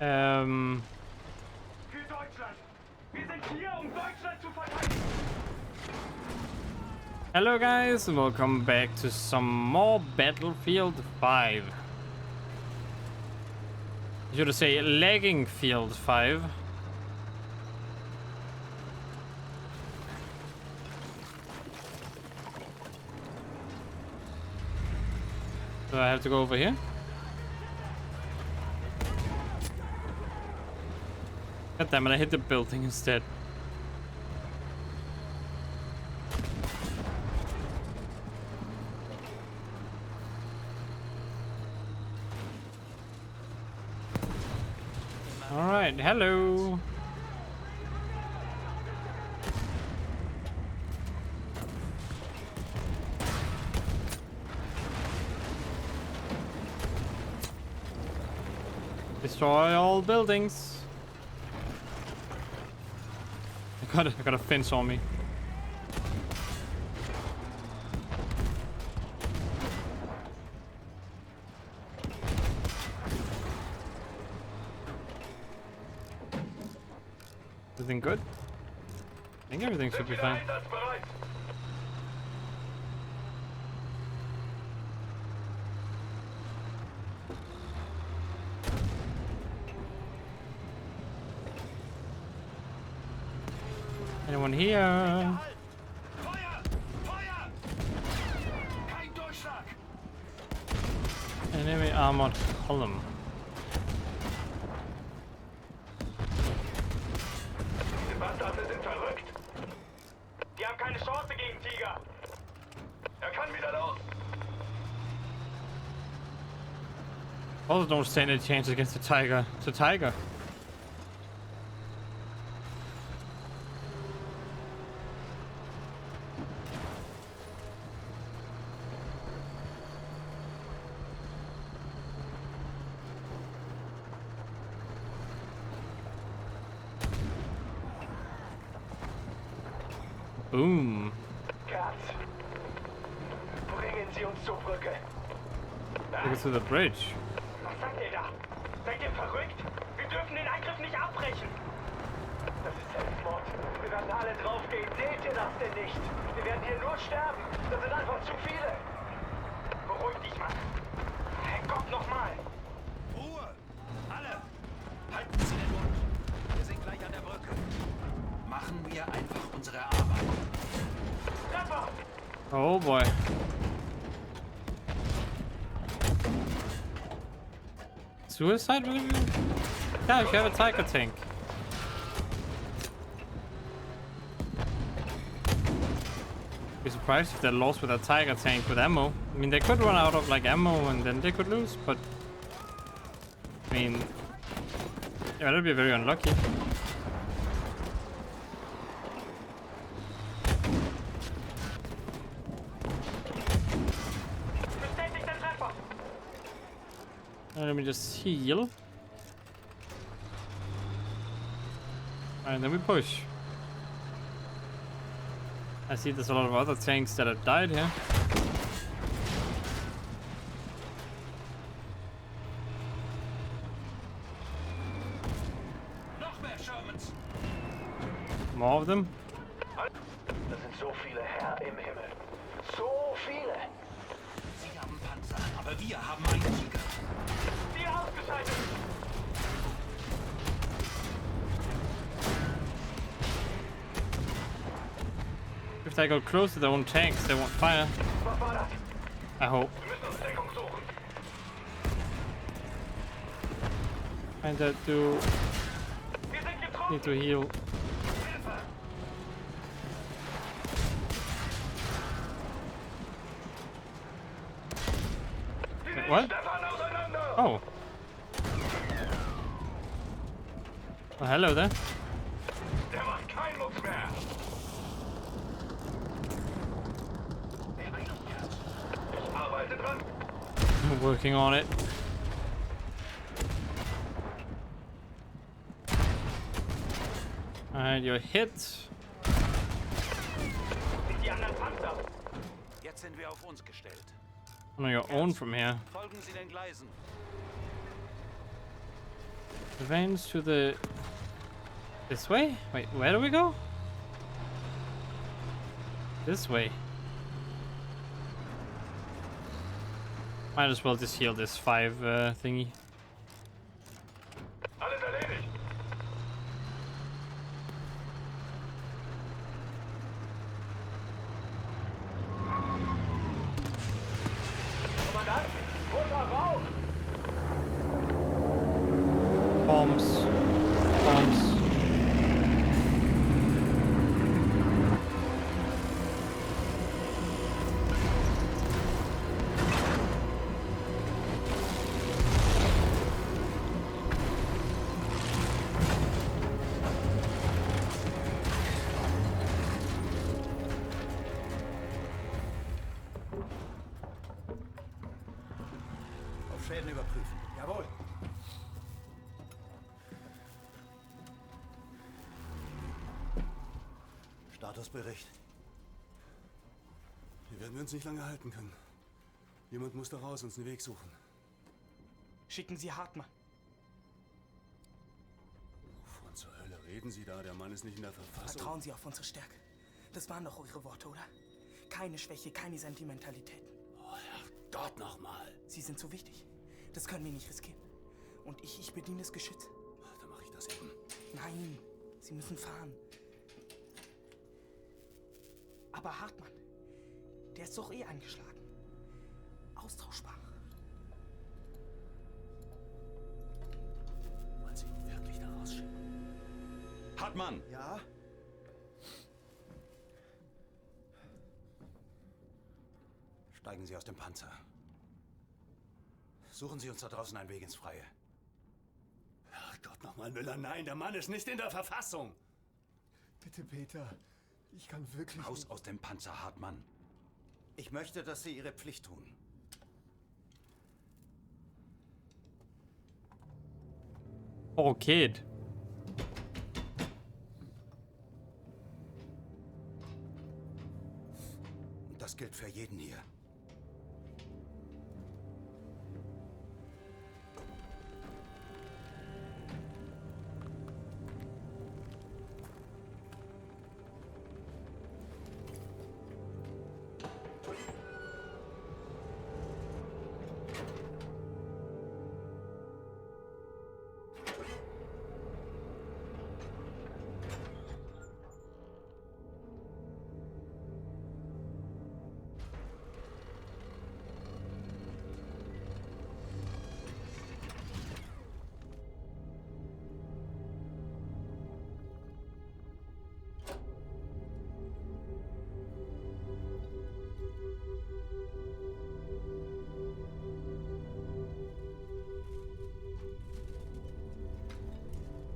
Für Deutschland. Wir sind hier, um Deutschland zu verteidigen. Hello guys, and welcome back to some more Battlefield 5. I should say lagging Field 5. Do I have to go over here? God damn it, I hit the building instead. Alright, hello. Destroy all buildings. I got a fence on me. Everything good? I think everything should be fine. Anyone here? Feuer! Feuer! Kein Durchschlag! Enemy armored column. Diese Bastarde sind verrückt. Die haben keine Chance gegen Tiger. Er kann wieder los. Also don't stand a chance against the tiger. It's a tiger. Boom. Katz. Bringen Sie uns zur Brücke. Take us to the bridge. Was sagt ihr da? Seid ihr verrückt? Wir dürfen den Angriff nicht abbrechen. Das ist Selbstmord. Wir werden alle draufgehen. Seht ihr das denn nicht? Wir werden hier nur sterben. Das sind einfach zu viele. Beruhig dich, Mann. Herrgott, nochmal. Ruhe! Alle! Halten Sie den Mund! Wir sind gleich an der Brücke. Machen wir einfach unsere Arbeit. Treffer! Oh boy. Suicide review? Yeah, if you have a tiger tank. Be surprised if they're lost with a tiger tank with ammo. I mean, they could run out of like ammo and then they could lose, but I mean, yeah, that'd be very unlucky. Bestätigter Treffer! Let me just heal. And then we push. I see there's a lot of other tanks that have died here. Noch mehr Shermans! More of them. Das sind so viele Herr im Himmel. So viele! Sie haben Panzer, aber wir haben einen Tiger. Sie ausgeschaltet! If they go close to their own tanks, they won't fire. Was war das? I hope. Wir müssen uns Deckung suchen. And that do Wir sind getroffen! need to heal. Hilfe! Sie nehmen What? Stefan auseinander! Oh. Well, hello there. Der macht keinen Mucks mehr! Ich arbeite dran! Working on it. Alright, you're hit. Die anderen Panzer! Jetzt sind wir auf uns gestellt. On your own from here. Folgen Sie den Gleisen. Advance to the... This way? Wait, where do we go? This way. Might as well just heal this 5 thingy. Alles erledigt. Kommandant, roter Rauch. Bombs. Bombs. Auf Schäden überprüfen. Jawohl. Statusbericht. Hier werden wir uns nicht lange halten können. Jemand muss da raus, uns einen Weg suchen. Schicken Sie Hartmann. Wovon zur Hölle reden Sie da? Der Mann ist nicht in der Verfassung. Vertrauen Sie auf unsere Stärke. Das waren doch eure Worte, oder? Keine Schwäche, keine Sentimentalitäten. Oh, Herrgott nochmal. Sie sind so wichtig. Das können wir nicht riskieren. Und ich bediene das Geschütz. Dann mache ich das eben. Nein, Sie müssen fahren. Aber Hartmann, der ist doch eh angeschlagen. Austauschbar. Wollen Sie ihn wirklich da rausschicken? Hartmann! Ja? Steigen Sie aus dem Panzer. Suchen Sie uns da draußen einen Weg ins Freie. Herrgott nochmal, Müller, nein, der Mann ist nicht in der Verfassung. Bitte, Peter. Ich kann wirklich Raus nicht. aus dem Panzer, Hartmann. Ich möchte, dass Sie Ihre Pflicht tun. Oh, Kid. Und das gilt für jeden hier.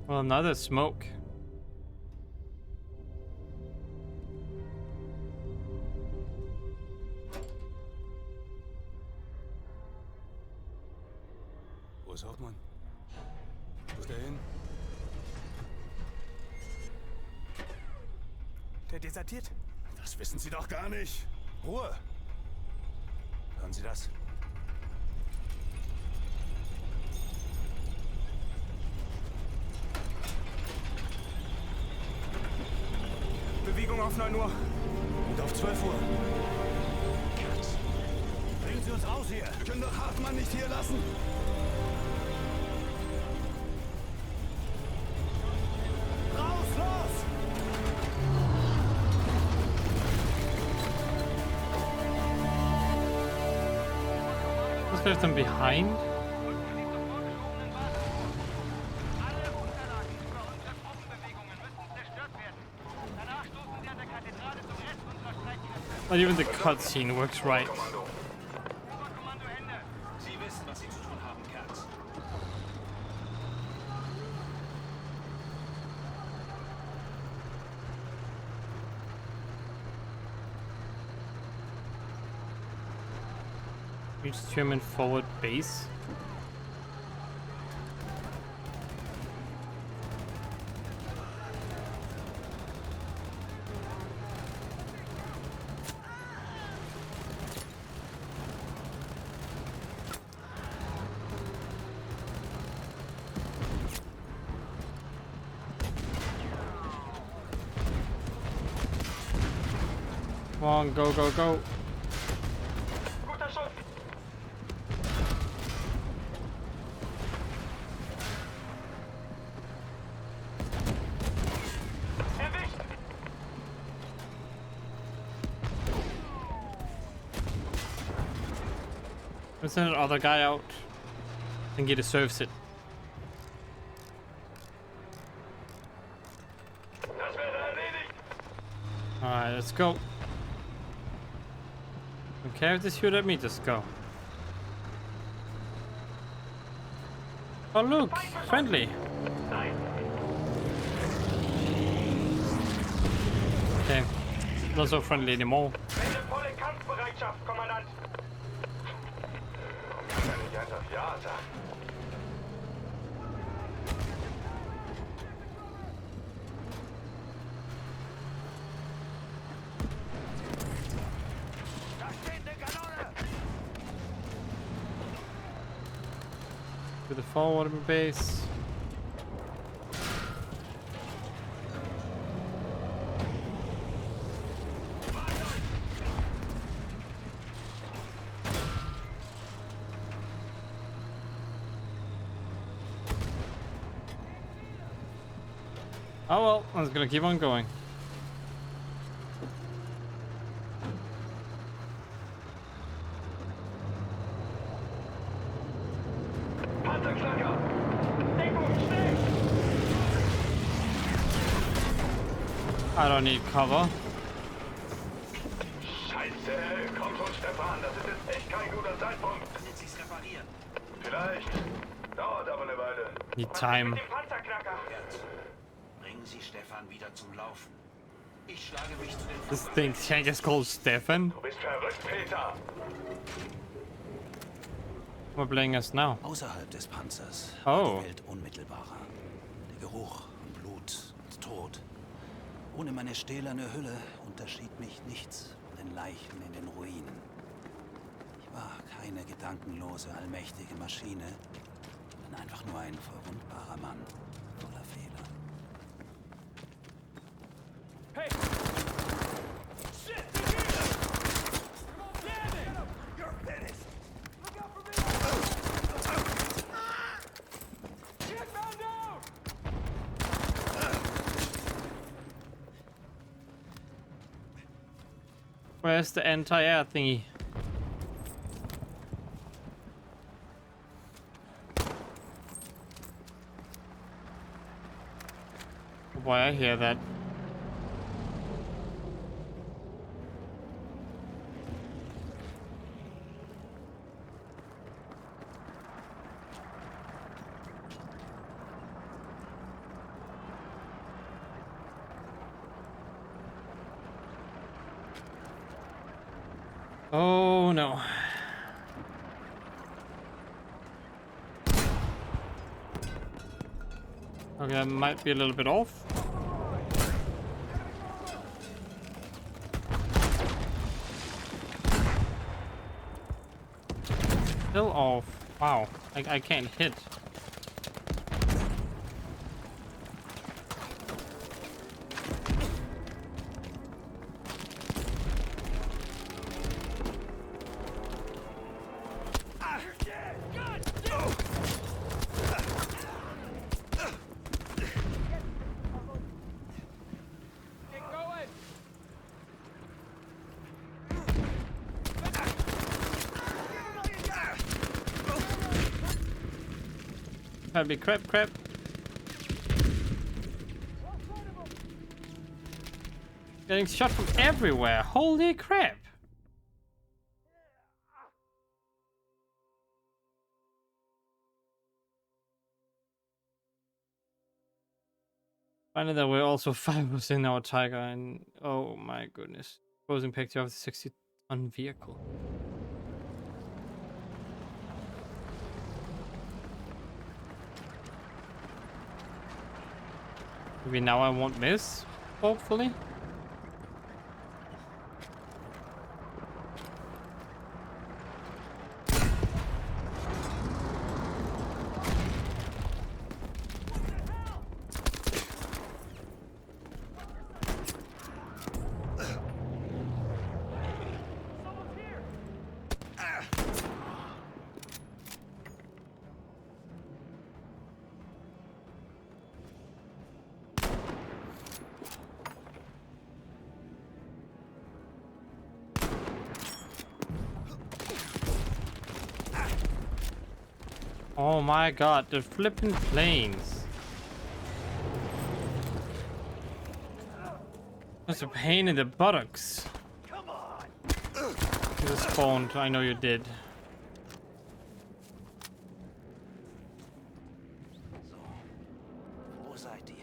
Well, another smoke. Wo ist Hauptmann? Wo ist der hin? Der desertiert. Das wissen Sie doch gar nicht. Ruhe! Hören Sie das? Bewegung auf 9 Uhr. Und auf 12 Uhr. Bringen Sie uns raus hier! Wir können doch Hartmann nicht hier lassen. Raus, los! This there's them behind. Alle Unterlagen über unsere Truppenbewegungen müssen zerstört werden. Danach stoßen wir an der Kathedrale zum Rest unserer Streitkräfte. Not even the cutscene works right. Oberkommando Hände. Sie wissen, was Sie zu tun haben, Kerz. Reach German forward base. Come on, go, go, go. Guter Schuss. Erwischt. Let's send the other guy out. I think he deserves it. Das wäre erledigt. Alright, let's go. Okay, if they shoot at me, just go. Oh look, friendly. Nein. Okay, not so friendly anymore. Wende volle Kampfbereitschaft, Kommandant. Kann er nicht einfach Ja sagen? Da steht eine Kanone! To the forward base. Oh well, I was gonna keep on going. Panzerknacker! Deckung, schnell! I don't need cover. Scheiße! Komm schon, Stefan, das ist jetzt echt kein guter Zeitpunkt. Kann sich's reparieren. Vielleicht. Dauert aber eine Weile. Need time. Mit dem Panzerknacker! Gerd, bringen Sie Stefan wieder zum Laufen. Ich schlage mich zu den This Flugwaffen. thing can't just call Stefan. Du bist verrückt, Peter! We're playing us now. Außerhalb des Panzers Oh. war die Welt unmittelbarer. Der Geruch von Blut und Tod. Ohne meine stählerne Hülle unterschied mich nichts von den Leichen in den Ruinen. Ich war keine gedankenlose, allmächtige Maschine, sondern einfach nur ein verwundbarer Mann voller Fehler. Hey! Shit! Damn it! You're finished! Look out for me! Get man down! Where's the anti-air thingy? Boy, I hear that. Oh no. Okay, that might be a little bit off. Still off. Wow, I can't hit. That'd be crap. Getting shot from everywhere. Holy crap. Finally, there were also 5 in our Tiger, and oh my goodness. Exposing picture of the 60-ton vehicle. Maybe now I won't miss, hopefully. Oh my god, the flipping planes. That's a pain in the buttocks. Come on! You just spawned, I know you did. So, wo seid ihr?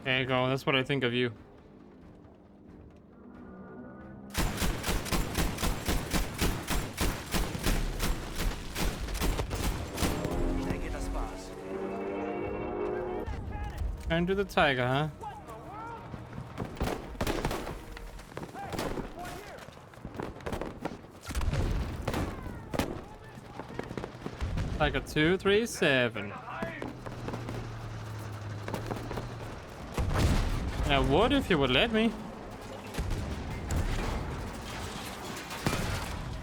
There you go, that's what I think of you. Schnell geht das war's. Turn to the tiger, huh? Tiger 237. I would if you would let me.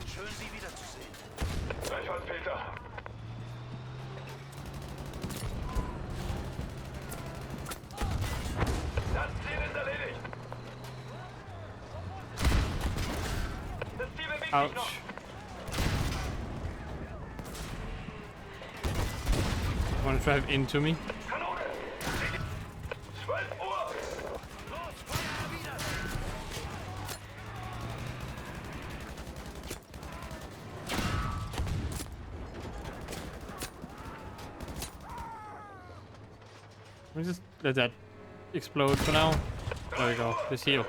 Schön, Sie wiederzusehen. Gleichfalls, Peter. Das Ziel ist erledigt. Das Ziel bewegt sich noch. Ouch. Want to drive into me? Kanone! 12 Uhr! Let me just let that explode for now. There we go. Just heal.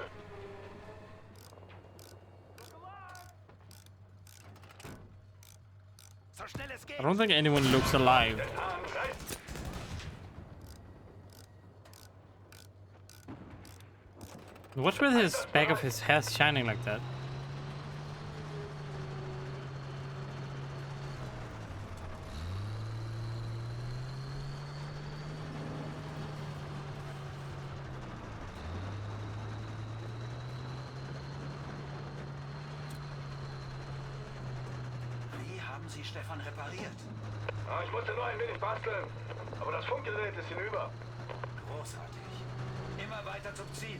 So schnell es geht. I don't think anyone looks alive. Hahn reißt. What's with his back of his hair shining like that? Wie haben Sie Stefan repariert? Ah, ich musste nur ein wenig basteln. Aber das Funkgerät ist hinüber. Großartig. Immer weiter zum Ziel.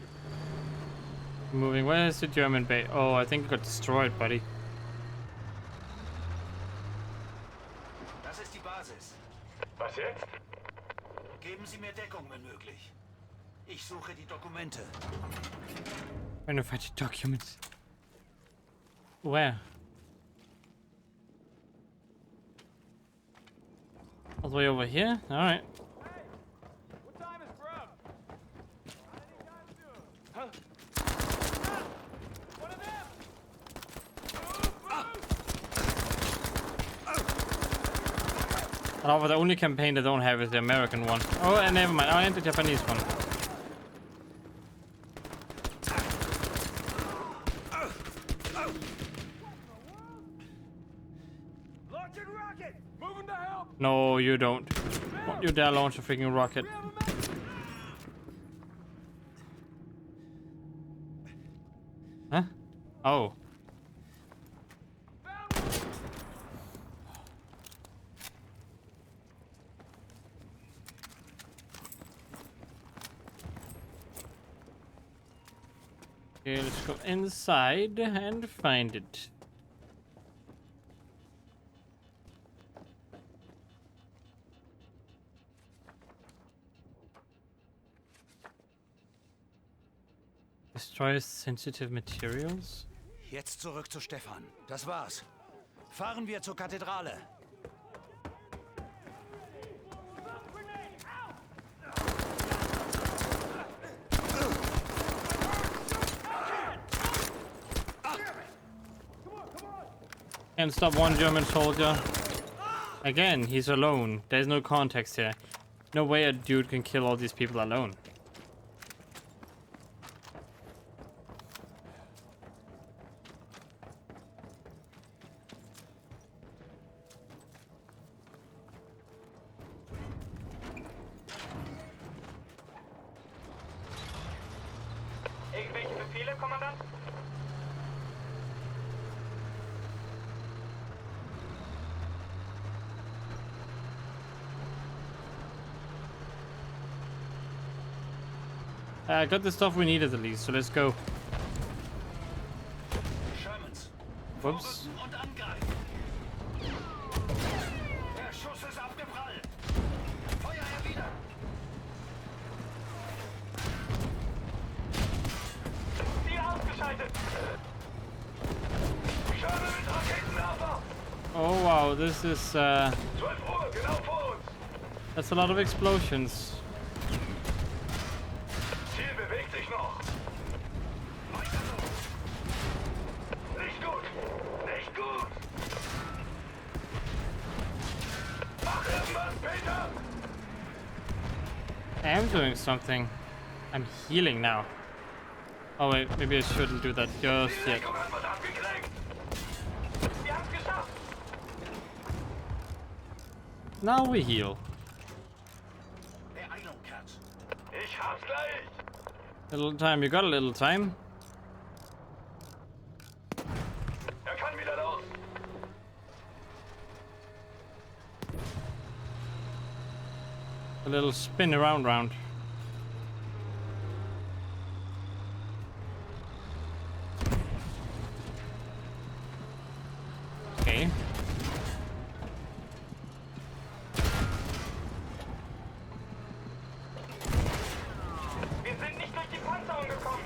Moving. Where is the German base? Oh, I think it got destroyed, buddy. Das ist die Basis. Was jetzt? Geben Sie mir Deckung, wenn möglich. Ich suche die Dokumente. Trying to find the documents. Where? All the way over here? Alright. What time is grub? One of them! Oh, but the only campaign they don't have is the American one. Oh, and never mind. I the Japanese one. Launching rocket! Moving to help! No, you don't. Don't you dare launch a freaking rocket. Huh? Oh. Okay, let's go inside and find it. Destroys sensitive materials? Jetzt zurück zu Stefan. Das war's. Fahren wir zur Kathedrale. Can't stop one German soldier. Again, he's alone. There's no context here. No way a dude can kill all these people alone. Irgendwelche Befehle, Kommandant? I got the stuff we needed at least, so let's go. Shermans. Whoops. Vorrücken und angreifen. Der Schuss ist abgeprallt. Feuer erwidern. Ziel ausgeschaltet. Scherbe mit Raketenwerfer. Oh wow, this is 12 Uhr, genau vor uns. that's a lot of explosions. Ziel bewegt sich noch. Weiter so. Nicht gut. Nicht gut. Mach irgendwas, Peter. I am doing something. I'm healing now. Oh wait, maybe I shouldn't do that just Die yet. Deckung hat man abgekriegt. Wir haben's geschafft. Now we heal. Beeilung, Cat. Ich hab's gleich. Little time, you got a little time. Er kann wieder los. A little spin around round. Okay. Wir sind nicht durch die Panzerung gekommen.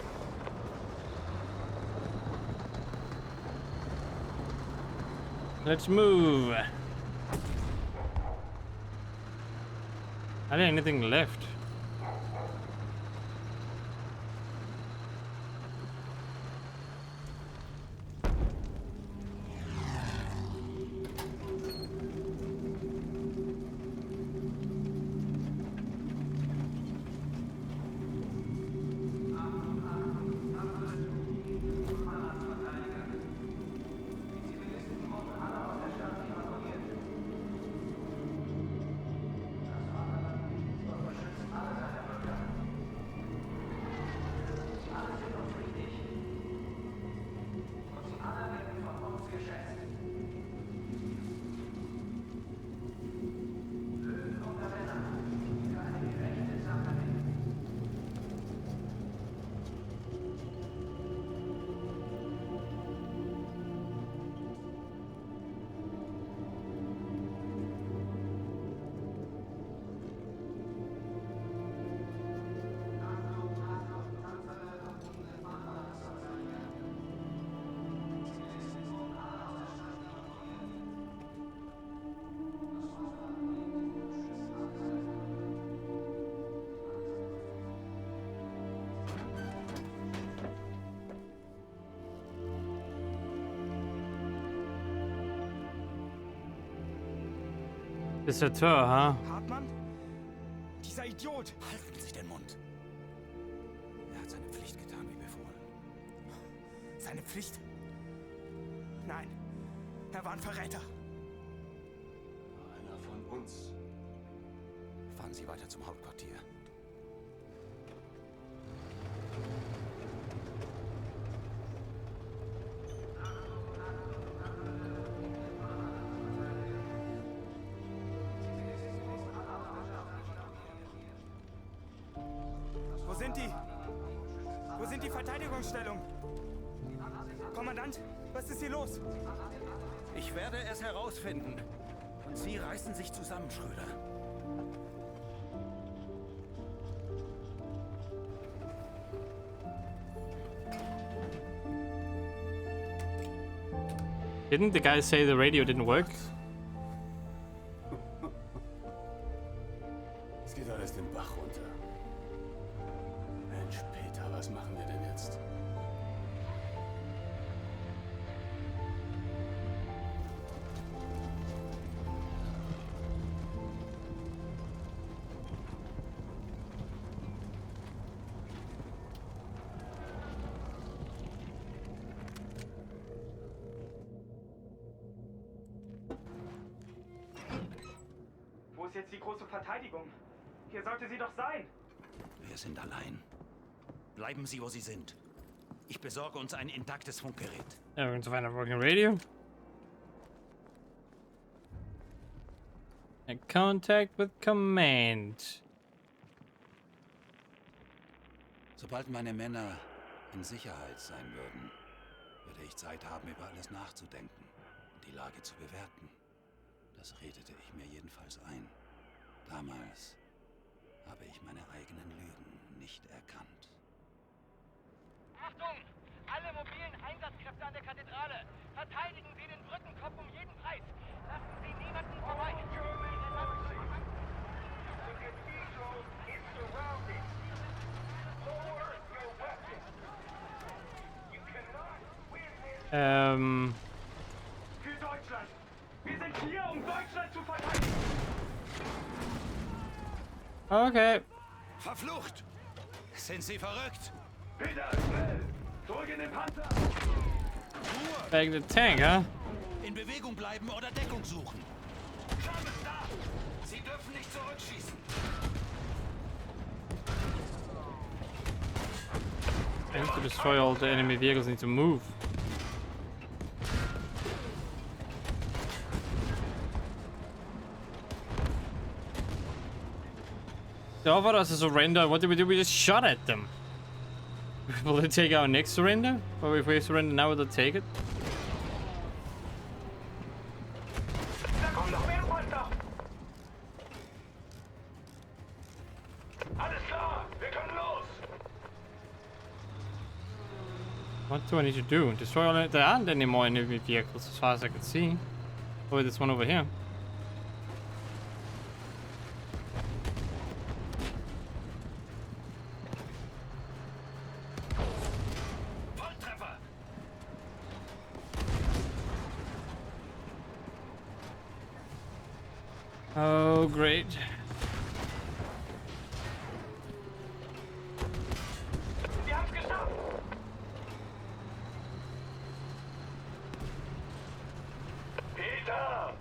Let's move. Are there anything left? Deserteur, huh? Hartmann? Dieser Idiot! Halten Sie den Mund. Er hat seine Pflicht getan, wie befohlen. Seine Pflicht? Nein, er war ein Verräter. Einer von uns. Fahren Sie weiter zum Hauptquartier. Wo sind die? Wo sind die Verteidigungsstellungen? Kommandant, was ist hier los? Ich werde es herausfinden. Und Sie reißen sich zusammen, Schröder. Didn't the guy say the radio didn't work? Es geht alles den Bach runter. Mensch, Peter, was machen wir denn jetzt? Wo ist jetzt die große Verteidigung? Hier sollte sie doch sein. Wir sind allein. Bleiben Sie, wo Sie sind. Ich besorge uns ein intaktes Funkgerät. Yeah, we're going to find a working radio. And contact with command. Sobald meine Männer in Sicherheit sein würden, würde ich Zeit haben, über alles nachzudenken und die Lage zu bewerten. Das redete ich mir jedenfalls ein. Damals habe ich meine eigenen Lügen nicht erkannt. Achtung! Alle mobilen Einsatzkräfte an der Kathedrale! Verteidigen Sie den Brückenkopf um jeden Preis! Lassen Sie niemanden vorbei! Für Deutschland! Wir sind hier, um Deutschland zu verteidigen! Okay. Verflucht! Sind Sie verrückt? Peter, schnell! Zurück in den Panzer! Ruhe! Back the tank, huh? In Bewegung bleiben oder Deckung suchen. Scham ist da! Sie dürfen nicht zurückschießen. I need to destroy all the enemy vehicles. Need to move. They offered us a surrender. What did we do? We just shot at them. Will they take our next surrender? Or if we surrender now, will they take it? Da kommen noch mehr Panzer! Alles klar! Wir können los! What do I need to do? Destroy all... There aren't any more enemy vehicles as far as I can see. Oh, this one over here. Volltreffer! Oh, great. Wir haben's geschafft! Peter!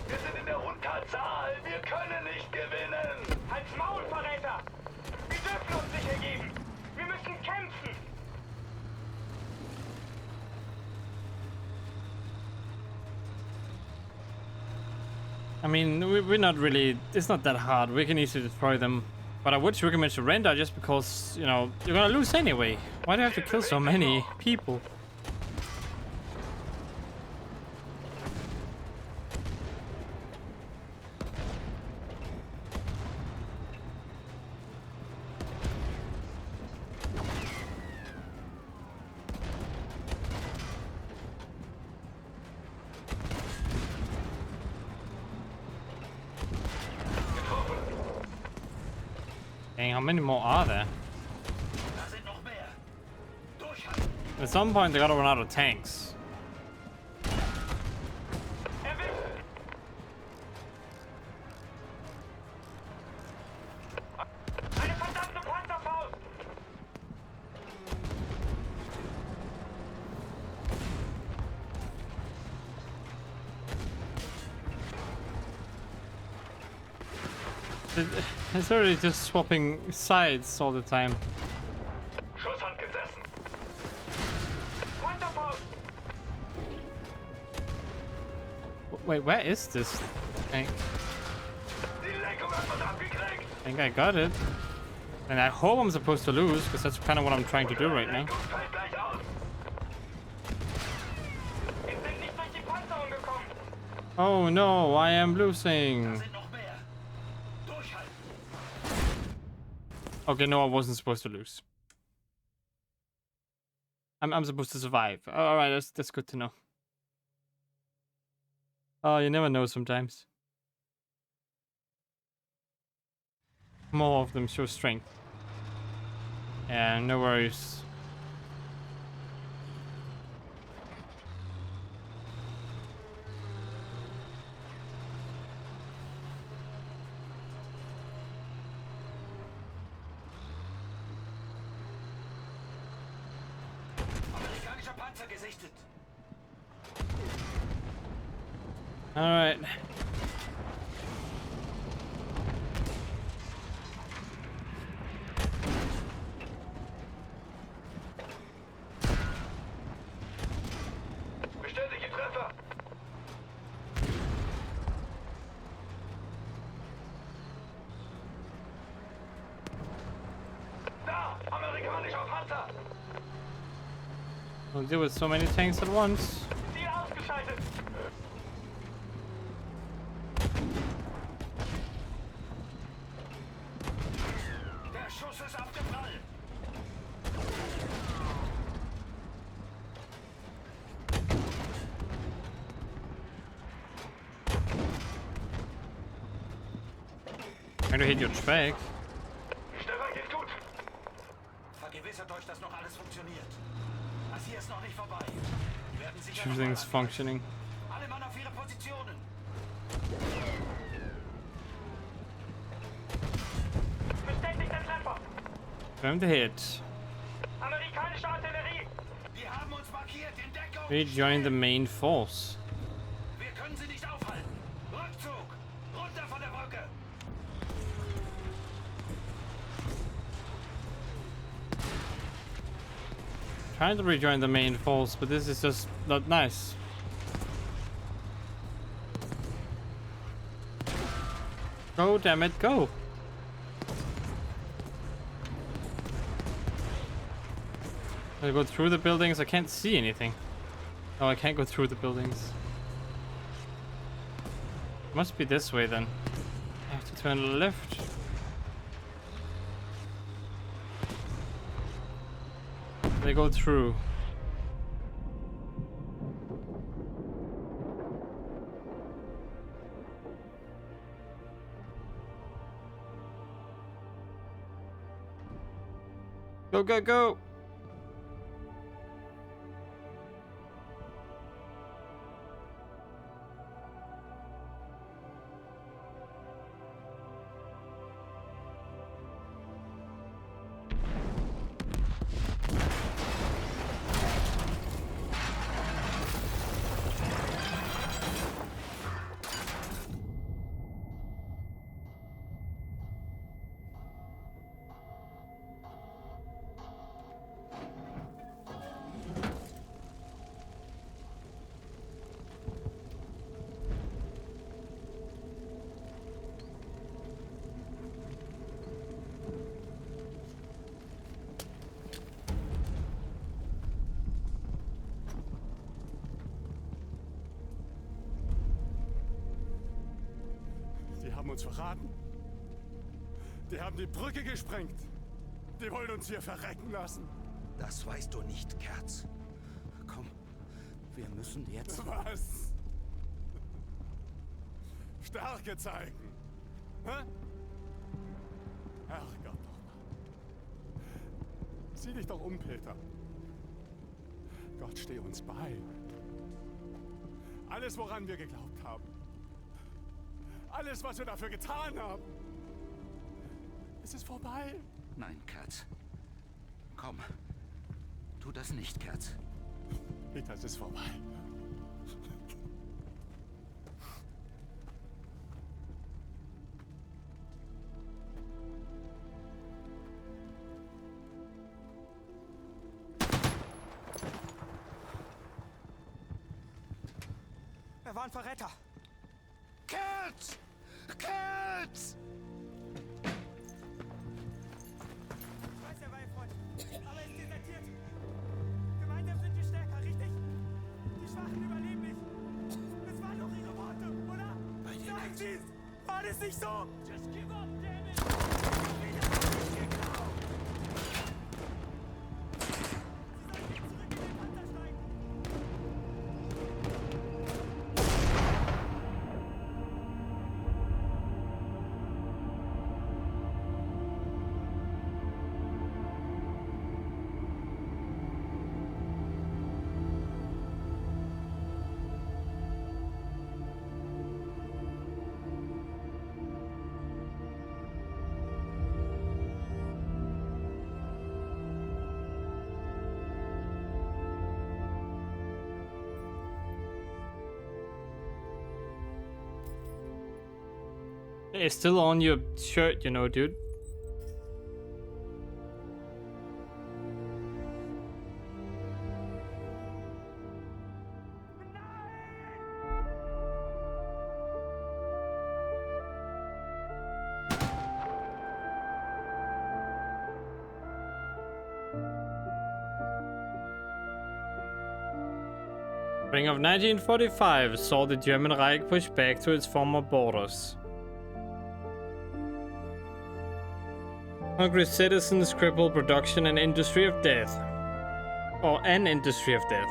Wir sind in der Unterzahl! Wir können nicht gewinnen! Halt's Maul, Verräter! Wir dürfen uns nicht ergeben! Wir müssen kämpfen! I mean, we're not really... It's not that hard. We can easily destroy them. But I would recommend surrender just because, you know, you're gonna lose anyway. Why do you have to kill so many people? Dang, how many more are there? Da sind noch mehr. Durchhalten! At some point, they gotta run out of tanks. Erwischt! Eine verdammte Panzerfaust! It's already just swapping sides all the time. Schuss hat gesessen! Panzerfaust! Wait, where is this tank? Die Lenkung hat man abgekriegt! I think I got it. And I hope I'm supposed to lose, because that's kind of what I'm trying to do right now. Lenkung fällt gleich aus! Wir sind nicht durch die Panzerung gekommen! Oh no, I am losing. Sind noch mehr. Durchhalten! Okay, no, I wasn't supposed to lose. I'm supposed to survive. All right, that's good to know. Oh, you never know sometimes. More of them show strength. Yeah, no worries. Amerikanischer Panzer gesichtet. All right. Bestätige Treffer! Da! Amerikanischer Don't deal with so many tanks at once. Ziel ausgeschaltet. Der Schuss ist abgeprallt. Trying to hit your track. Stefan, geht's gut. Vergewissert euch, dass noch alles funktioniert. Das hier ist noch nicht vorbei. Wir werden sicher noch Everything's mal functioning. alle Mann auf ihre Positionen. Bestätigter Treffer. Time to hit. Amerikanische Artillerie. Die haben uns markiert in Deckung. Rejoin the main force. Wir können sie nicht aufhalten. Rückzug. Runter von der Brücke. Trying to rejoin the main force, but this is just not nice. Go, damn it, go! I go through the buildings. I can't see anything. Oh, I can't go through the buildings. Must be this way then. I have to turn left. They go through. Go, go, go! Die haben uns verraten. Die haben die Brücke gesprengt. Die wollen uns hier verrecken lassen. Das weißt du nicht, Kerz. Komm, wir müssen jetzt... Was? Stärke zeigen. Hä? Herrgott doch mal. Sieh dich doch um, Peter. Gott, steh uns bei. Alles, woran wir geglaubt haben. Alles, was wir dafür getan haben. Es ist vorbei. Nein, Kerz. Komm. Tu das nicht, Kerz. Peter, es ist vorbei. Er war ein Verräter. Kerz! Kerz! Ich weiß, er war ihr Freund. Aber er ist desertiert. Gemeinsam sind wir stärker, richtig? Die Schwachen überleben nicht. Das waren doch ihre Worte, oder? Sagen Sie es! War das nicht so? Just give up, damn it! Wieder hab ich geglaubt! Sie sollten jetzt zurück in den Panzer steigen. It's still on your shirt, you know, dude. Spring of 1945 saw the German Reich push back to its former borders. Hungry citizens crippled production and industry of death. Or an industry of death.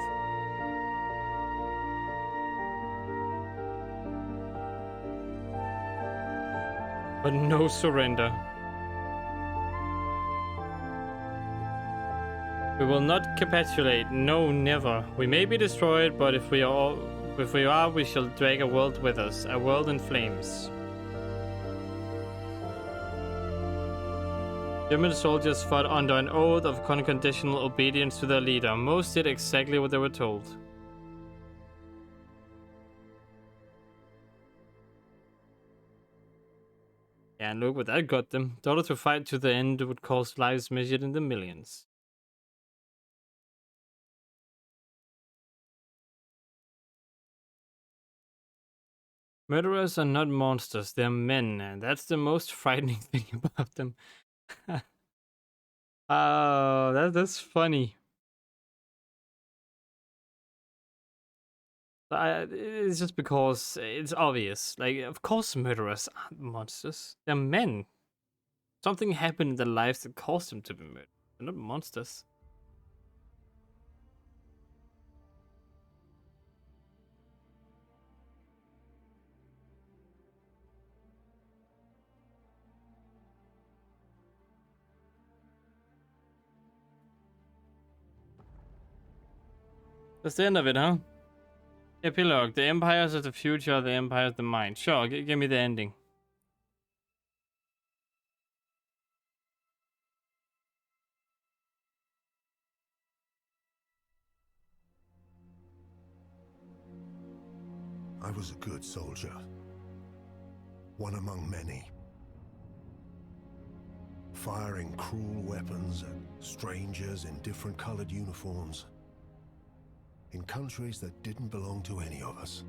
But no surrender. We will not capitulate. No, never. We may be destroyed, but if we are, we shall drag a world with us. A world in flames. German soldiers fought under an oath of unconditional obedience to their leader. Most did exactly what they were told. Yeah, and look what that got them. The order to fight to the end would cost lives measured in the millions. Murderers are not monsters, they're men, and that's the most frightening thing about them. Oh, that's funny. It's just because it's obvious. Like, of course murderers aren't monsters. They're men. Something happened in their lives that caused them to be murdered. They're not monsters. That's the end of it, huh? Epilogue. The empires of the future, the empires of the mind. Sure, give me the ending. I was a good soldier. One among many. Firing cruel weapons at strangers in different colored uniforms. In countries that didn't belong to any of us.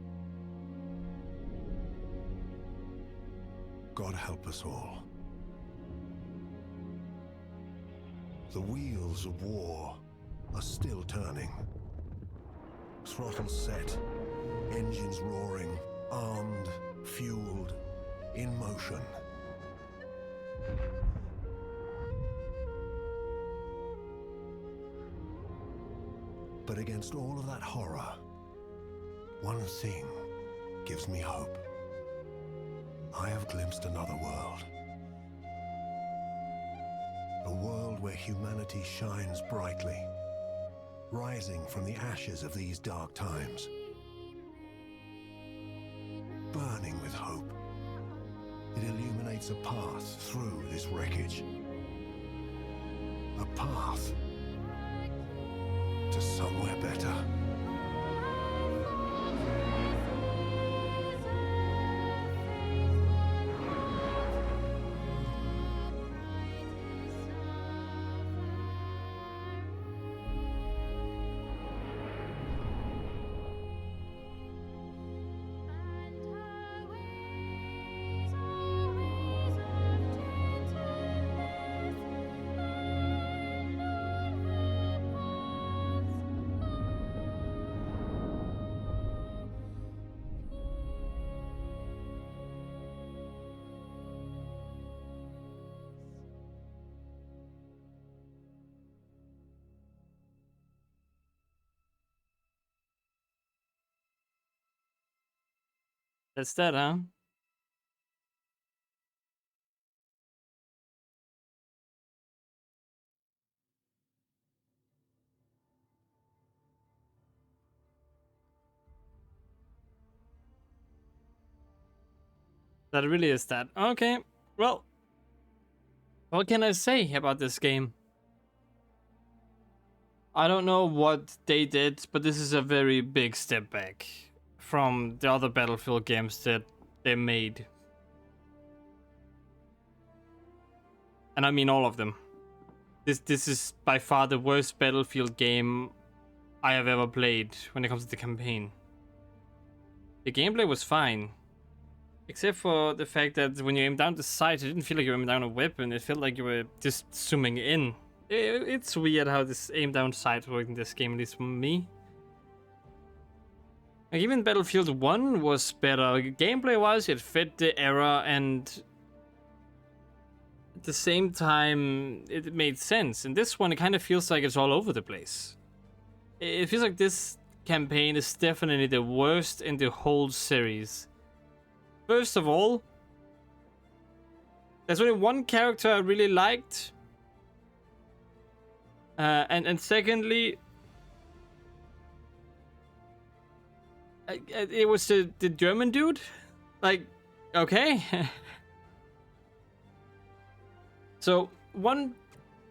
God help us all. The wheels of war are still turning. Throttles set, engines roaring, armed, fueled, in motion. But against all of that horror, one thing gives me hope. I have glimpsed another world. A world where humanity shines brightly, rising from the ashes of these dark times. Burning with hope, it illuminates a path through this wreckage. A path to somewhere better. That's that, huh? That really is that. Okay, well, what can I say about this game? I don't know what they did, but this is a very big step back from the other Battlefield games that they made. And I mean all of them. This is by far the worst Battlefield game I have ever played when it comes to the campaign. The gameplay was fine. Except for the fact that when you aim down the sights, it didn't feel like you were aiming down a weapon. It felt like you were just zooming in. It's weird how this aim down sight worked in this game, at least for me. Like, even Battlefield 1 was better. Gameplay-wise, it fit the era, and at the same time, it made sense. And this one, it kind of feels like it's all over the place. It feels like this campaign is definitely the worst in the whole series. First of all, there's only one character I really liked. And secondly, it was the German dude. Like, okay. So,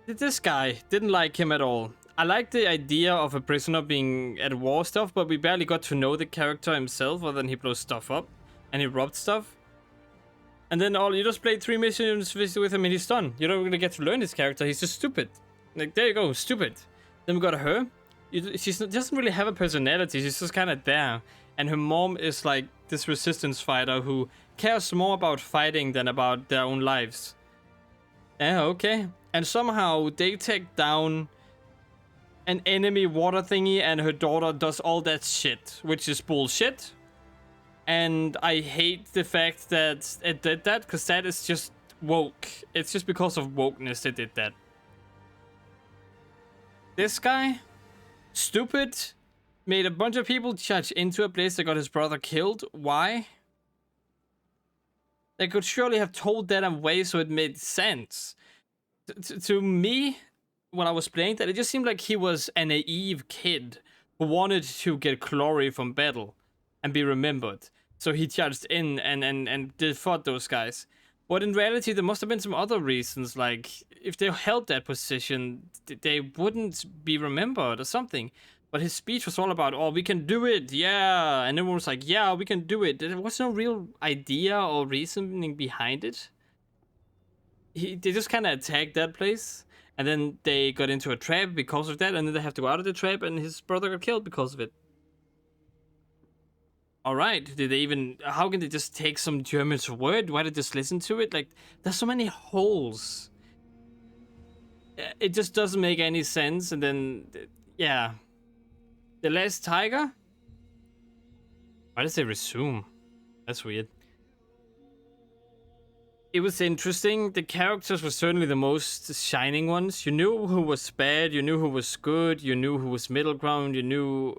this guy, didn't like him at all. I like the idea of a prisoner being at war stuff, but we barely got to know the character himself, other than he blows stuff up and he robbed stuff. And then you just played 3 missions with him and he's done. You don't really get to learn his character. He's just stupid. Like, there you go, stupid. Then we got her. She doesn't really have a personality. She's just kind of there. And her mom is like this resistance fighter who cares more about fighting than about their own lives. Yeah, okay. And somehow they take down an enemy water thingy and her daughter does all that shit, which is bullshit. And I hate the fact that it did that, because that is just woke. It's just because of wokeness they did that. This guy, stupid, made a bunch of people charge into a place that got his brother killed. Why? They could surely have told that away so it made sense. To me, when I was playing that, it just seemed like he was a naive kid who wanted to get glory from battle and be remembered. So he charged in and fought those guys. But in reality, there must have been some other reasons, like if they held that position, they wouldn't be remembered or something. But his speech was all about, oh, we can do it, yeah. And everyone was like, yeah, we can do it. There was no real idea or reasoning behind it. They just kind of attacked that place. And then they got into a trap because of that. And then they have to go out of the trap. And his brother got killed because of it. Alright, did they even... How can they just take some German's word? Why did they just listen to it? Like, there's so many holes. It just doesn't make any sense. And then, yeah... The Last Tiger? Why does it resume? That's weird. It was interesting. The characters were certainly the most shining ones. You knew who was bad, you knew who was good, you knew who was middle ground, you knew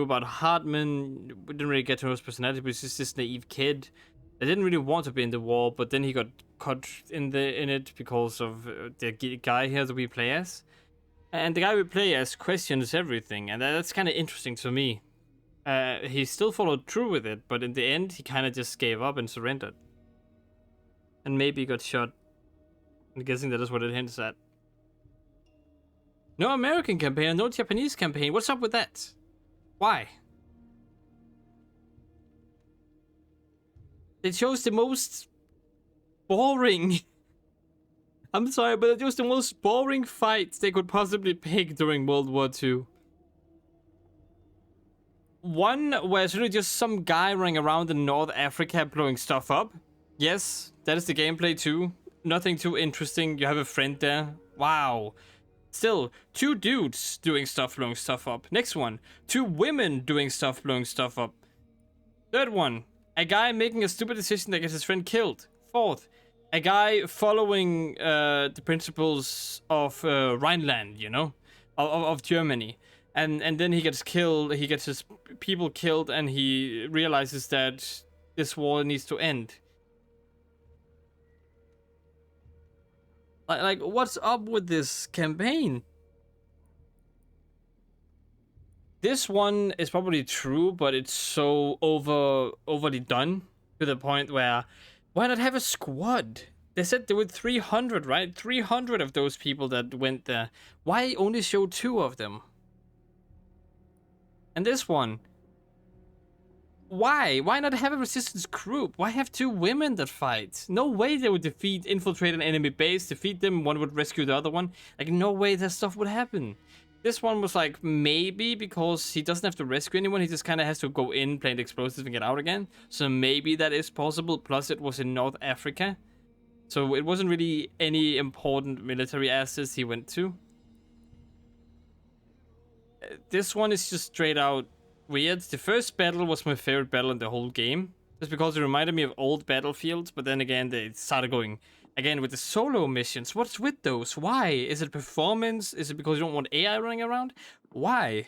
about Hartman. We didn't really get to know his personality, but he's just this naive kid that didn't really want to be in the war, but then he got caught in it because of the guy here that we play as. And the guy we play as questions everything, and that's kind of interesting to me. He still followed through with it, but in the end, he kind of just gave up and surrendered. And maybe got shot. I'm guessing that is what it hints at. No American campaign, no Japanese campaign. What's up with that? Why? They chose the most boring... I'm sorry, but it was the most boring fights they could possibly pick during World War II. One where it's really just some guy running around in North Africa blowing stuff up. Yes, that is the gameplay too. Nothing too interesting. You have a friend there. Wow. Still, 2 dudes doing stuff, blowing stuff up. Next one, 2 women doing stuff, blowing stuff up. Third one, a guy making a stupid decision that gets his friend killed. Fourth, a guy following the principles of Rhineland, you know, of Germany. And then he gets killed, he gets his people killed, and he realizes that this war needs to end. Like, what's up with this campaign? This one is probably true, but it's so overly done to the point where, why not have a squad? They said there were 300, right? 300 of those people that went there. Why only show 2 of them? And this one, why? Why not have a resistance group? Why have 2 women that fight? No way they would infiltrate an enemy base, defeat them, one would rescue the other one. Like, no way that stuff would happen. This one was like, maybe because he doesn't have to rescue anyone, he just kind of has to go in, plant explosives, and get out again. So maybe that is possible, plus it was in North Africa. So it wasn't really any important military assets he went to. This one is just straight out weird. The first battle was my favorite battle in the whole game. Just because it reminded me of old battlefields, but then again, they started going again with the solo missions. What's with those? Why? Is it performance? Is it because you don't want AI running around? Why?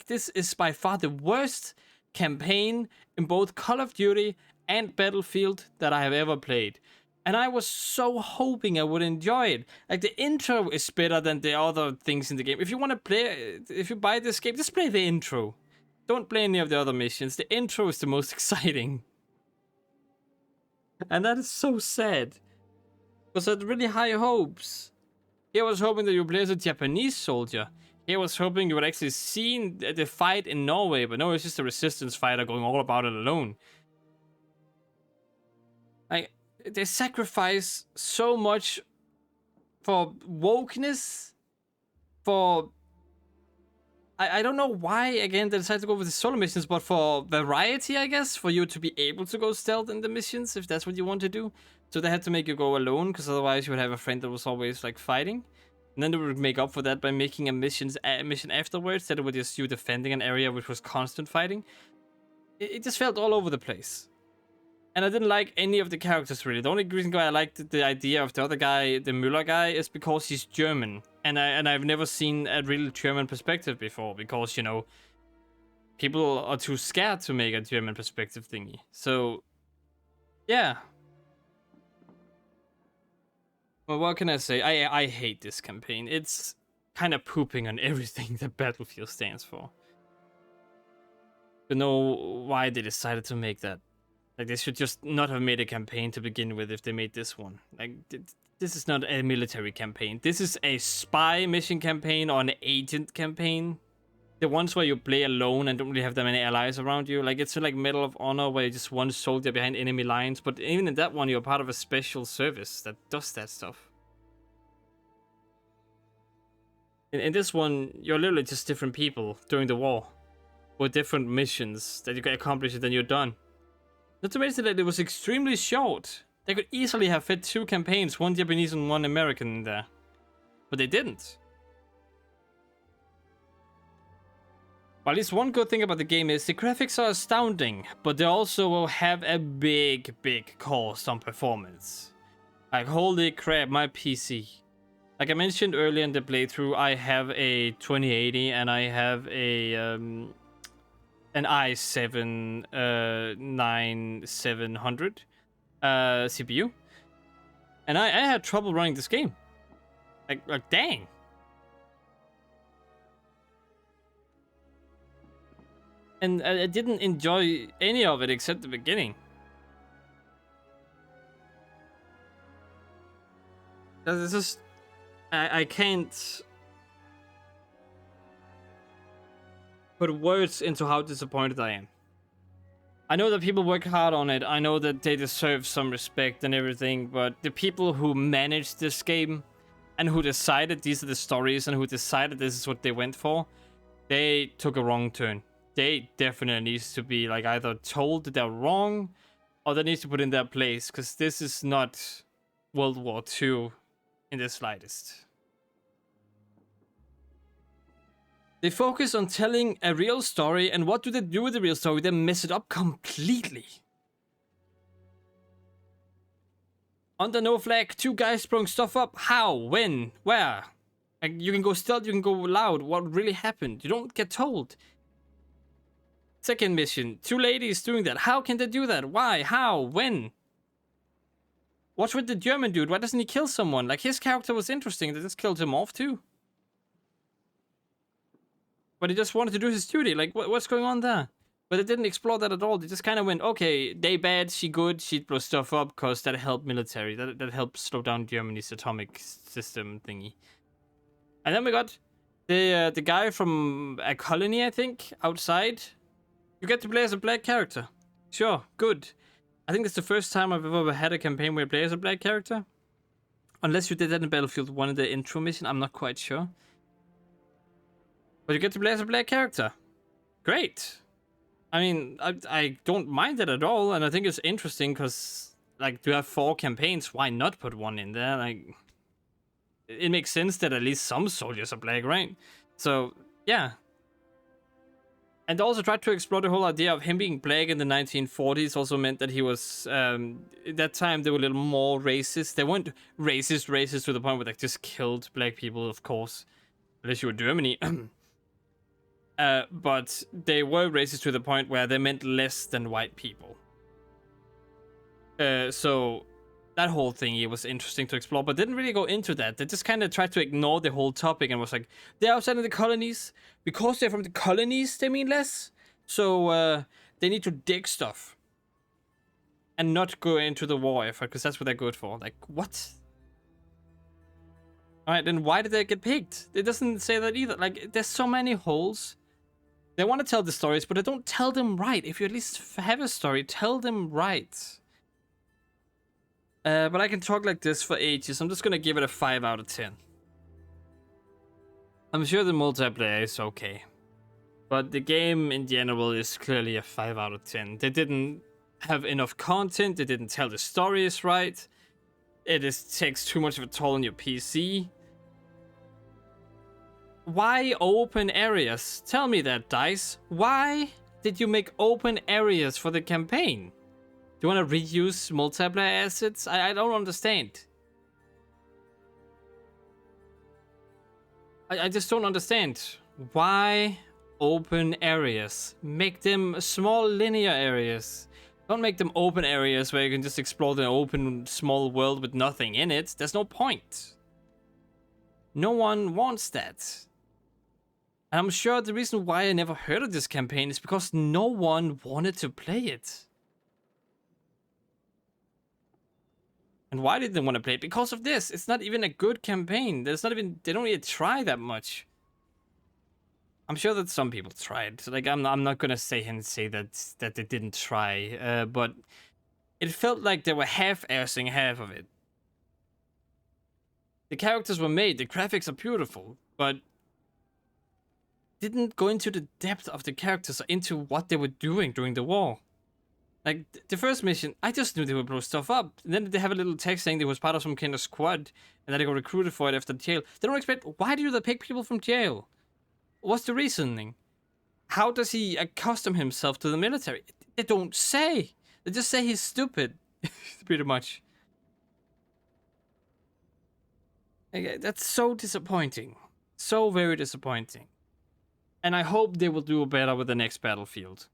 This is by far the worst campaign in both Call of Duty and Battlefield that I have ever played. And I was so hoping I would enjoy it. Like, the intro is better than the other things in the game. If you want to play, if you buy this game, just play the intro. Don't play any of the other missions. The intro is the most exciting. And that is so sad. Because I had really high hopes. Here I was hoping that you would play as a Japanese soldier. Here I was hoping you would actually see the fight in Norway. But no, it's just a resistance fighter going all about it alone. They sacrifice so much for wokeness. For... I don't know why, again, they decided to go with the solo missions, but for variety, I guess, for you to be able to go stealth in the missions, if that's what you want to do. So they had to make you go alone, because otherwise you would have a friend that was always, like, fighting. And then they would make up for that by making a mission afterwards, that it would just you defending an area which was constant fighting. It just felt all over the place. And I didn't like any of the characters, really. The only reason why I liked the idea of the other guy, the Müller guy, is because he's German. And I've never seen a real German perspective before. Because, you know, people are too scared to make a German perspective thingy. So, yeah. Well, what can I say? I hate this campaign. It's kind of pooping on everything that Battlefield stands for. I don't know why they decided to make that. Like, they should just not have made a campaign to begin with if they made this one. Like, this is not a military campaign. This is a spy mission campaign or an agent campaign. The ones where you play alone and don't really have that many allies around you. Like, it's like Medal of Honor where you're just one soldier behind enemy lines. But even in that one, you're part of a special service that does that stuff. In this one, you're literally just different people during the war. With different missions that you can accomplish and then you're done. Not to mention that it was extremely short. They could easily have fit 2 campaigns, one Japanese and one American in there. But they didn't. Well, at least one good thing about the game is the graphics are astounding, but they also have a big cost on performance. Like, holy crap, my PC. Like I mentioned earlier in the playthrough, I have a 2080 and I have a an i7 9700 CPU, and I had trouble running this game. Like dang. And I didn't enjoy any of it except the beginning. This is I can't put words into how disappointed I am. I know that people work hard on it. I know that they deserve some respect and everything, but the people who managed this game and who decided these are the stories and who decided this is what they went for, they took a wrong turn. They definitely needs to be like either told that they're wrong or they need to put in their place, because this is not World War II in the slightest. They focus on telling a real story, and what do they do with the real story? They mess it up completely. Under no flag, 2 guys sprung stuff up. How? When? Where? Like, you can go stealth, you can go loud. What really happened? You don't get told. Second mission, 2 ladies doing that. How can they do that? Why? How? When? What's with the German dude? Why doesn't he kill someone? Like, his character was interesting. They just killed him off too. But he just wanted to do his duty. Like, what's going on there? But they didn't explore that at all. They just kind of went, okay, they bad, she good, she blow stuff up, because that helped military. That helped slow down Germany's atomic system thingy. And then we got the guy from a colony, I think, outside. You get to play as a black character. Sure, good. I think it's the first time I've ever had a campaign where I play as a black character. Unless you did that in Battlefield 1 in the intro mission, I'm not quite sure. But you get to play as a black character. Great. I mean, I don't mind it at all, and I think it's interesting because, like, to have 4 campaigns, why not put 1 in there? Like, it makes sense that at least some soldiers are black, right? So, yeah. And they also tried to explore the whole idea of him being black in the 1940s also meant that he was, at that time they were a little more racist. They weren't racist to the point where they just killed black people, of course, unless you were Germany. But they were racist to the point where they meant less than white people. So that whole thing it was interesting to explore, but didn't really go into that. They just kind of tried to ignore the whole topic and was like, they're outside of the colonies. Because they're from the colonies, they mean less. So they need to dig stuff. And not go into the war effort, because that's what they're good for. Like, what? Alright, then why did they get picked? It doesn't say that either. Like, there's so many holes. They want to tell the stories, but they don't tell them right. If you at least have a story, tell them right. But I can talk like this for ages. I'm just gonna give it a 5 out of 10. I'm sure the multiplayer is okay. But the game in general is clearly a 5 out of 10. They didn't have enough content. They didn't tell the stories right. It takes too much of a toll on your PC. Why open areas? Tell me that, DICE. Why did you make open areas for the campaign? Do you want to reuse multiplayer assets? I don't understand. I just don't understand. Why open areas? Make them small linear areas. Don't make them open areas where you can just explore the open small world with nothing in it. There's no point. No one wants that. And I'm sure the reason why I never heard of this campaign is because no one wanted to play it. And why did they want to play it? Because of this. It's not even a good campaign. They don't even try that much. I'm sure that some people tried. So, like, I'm not gonna say that they didn't try. But it felt like they were half-assing half of it. The characters were made. The graphics are beautiful, but didn't go into the depth of the characters or into what they were doing during the war. Like, the first mission, I just knew they would blow stuff up. And then they have a little text saying they was part of some kind of squad, and that they got recruited for it after jail. They don't expect, why do they pick people from jail? What's the reasoning? How does he accustom himself to the military? They don't say. They just say he's stupid, pretty much. Okay, that's so disappointing. So very disappointing. And I hope they will do better with the next Battlefield.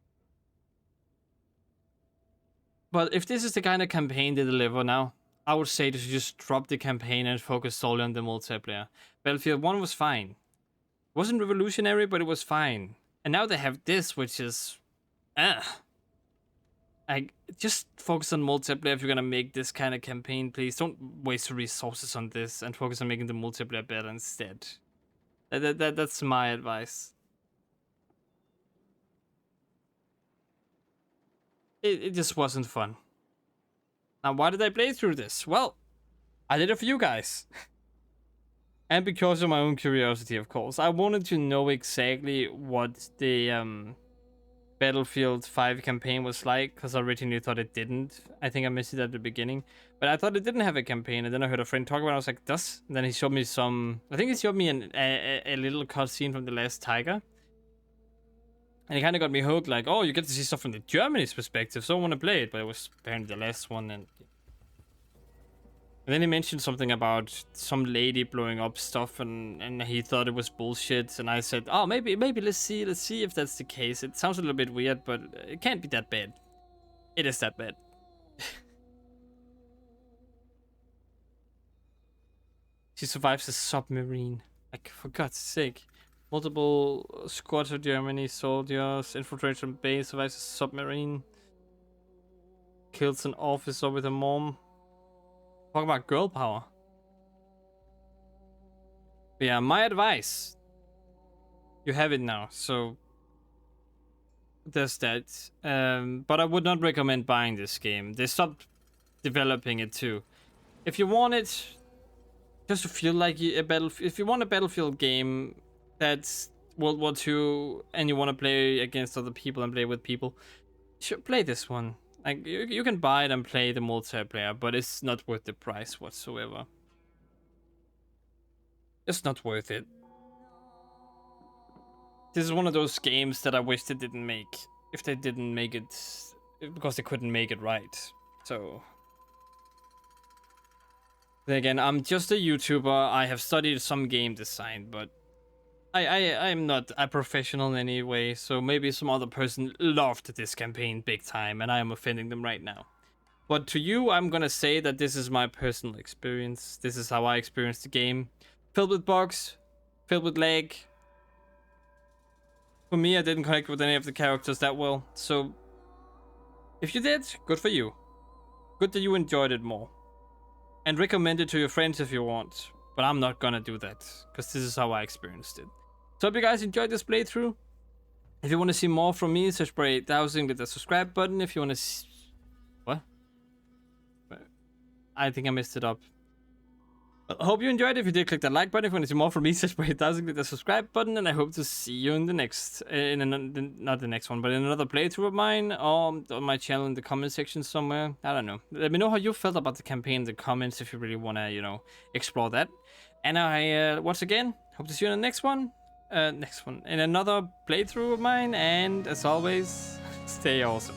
But if this is the kind of campaign they deliver now, I would say they should just drop the campaign and focus solely on the multiplayer. Battlefield 1 was fine. It wasn't revolutionary, but it was fine. And now they have this, which is... Like, just focus on multiplayer if you're gonna make this kind of campaign, please. Don't waste resources on this and focus on making the multiplayer better instead. That's my advice. It just wasn't fun. Now, why did I play through this? Well, I did it for you guys. And because of my own curiosity, of course. I wanted to know exactly what the Battlefield 5 campaign was like, because I originally thought it didn't. I think I missed it at the beginning. But I thought it didn't have a campaign, and then I heard a friend talk about it, I was like, does? And then he showed me some... I think he showed me a little cutscene from The Last Tiger. And it kind of got me hooked, like, oh, you get to see stuff from the Germany's perspective, so I want to play it. But it was apparently the last one, and then he mentioned something about some lady blowing up stuff, and he thought it was bullshit. And I said, oh, maybe let's see if that's the case. It sounds a little bit weird, but it can't be that bad. It is that bad. She survives a submarine. Like, for God's sake. Multiple squads of Germany soldiers infiltrate some base, survives a submarine. Kills an officer with a mom. Talk about girl power. But yeah, my advice. You have it now, so there's that. But I would not recommend buying this game. They stopped developing it too. If you want it, just to feel like if you want a Battlefield game that's World War II and you want to play against other people and play with people, sure, play this one. Like, you can buy it and play the multiplayer, but it's not worth the price whatsoever. It's not worth it. This is one of those games that I wish they didn't make. If they didn't make it, because they couldn't make it right. So. Then again, I'm just a YouTuber. I have studied some game design, but I'm not a professional in any way. So maybe some other person loved this campaign big time, and I am offending them right now. But to you, I'm gonna say that this is my personal experience. This is how I experienced the game. Filled with bugs, filled with lag. For me, I didn't connect with any of the characters that well. So, if you did, good for you. Good that you enjoyed it more. And recommend it to your friends if you want. But I'm not gonna do that, because this is how I experienced it. So I hope you guys enjoyed this playthrough. If you want to see more from me, search for 8000 with the subscribe button. If you want to see... What? I think I messed it up. I hope you enjoyed it. If you did, click that like button. If you want to see more from me, search for 8000 with the subscribe button. And I hope to see you in the next... not the next one, but in another playthrough of mine. Or on my channel in the comment section somewhere. I don't know. Let me know how you felt about the campaign in the comments if you really want to, you know, explore that. And I, once again, hope to see you in the next one. In another playthrough of mine. And as always, stay awesome.